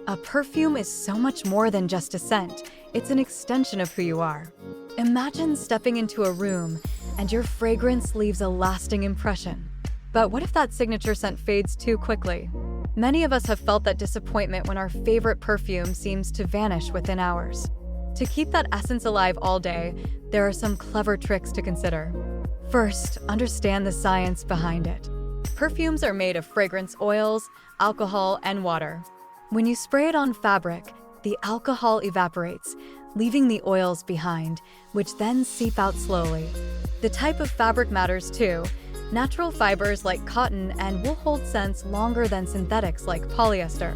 A perfume is so much more than just a scent. It's an extension of who you are. Imagine stepping into a room and your fragrance leaves a lasting impression. But what if that signature scent fades too quickly? Many of us have felt that disappointment when our favorite perfume seems to vanish within hours. To keep that essence alive all day, there are some clever tricks to consider. First, understand the science behind it. Perfumes are made of fragrance oils, alcohol, and water. When you spray it on fabric, the alcohol evaporates, leaving the oils behind, which then seep out slowly. The type of fabric matters too. Natural fibers like cotton and wool hold scents longer than synthetics like polyester.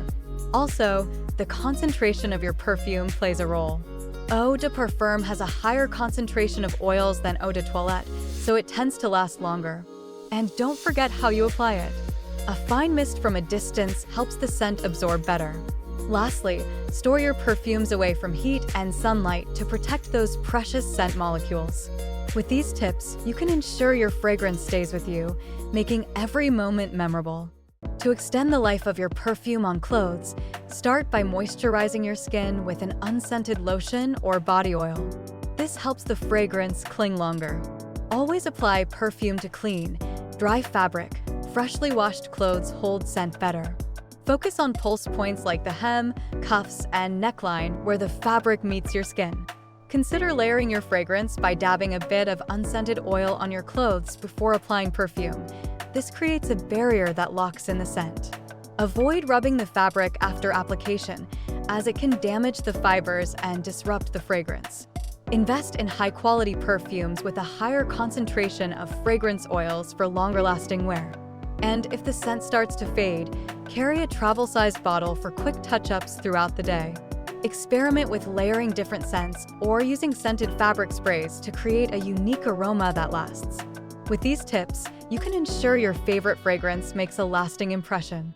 Also, the concentration of your perfume plays a role. Eau de Parfum has a higher concentration of oils than Eau de Toilette, so it tends to last longer. And don't forget how you apply it. A fine mist from a distance helps the scent absorb better. Lastly, store your perfumes away from heat and sunlight to protect those precious scent molecules. With these tips, you can ensure your fragrance stays with you, making every moment memorable. To extend the life of your perfume on clothes, start by moisturizing your skin with an unscented lotion or body oil. This helps the fragrance cling longer. Always apply perfume to clean, dry fabric. Freshly washed clothes hold scent better. Focus on pulse points like the hem, cuffs, and neckline where the fabric meets your skin. Consider layering your fragrance by dabbing a bit of unscented oil on your clothes before applying perfume. This creates a barrier that locks in the scent. Avoid rubbing the fabric after application, as it can damage the fibers and disrupt the fragrance. Invest in high-quality perfumes with a higher concentration of fragrance oils for longer-lasting wear. And if the scent starts to fade, carry a travel-sized bottle for quick touch-ups throughout the day. Experiment with layering different scents or using scented fabric sprays to create a unique aroma that lasts. With these tips, you can ensure your favorite fragrance makes a lasting impression.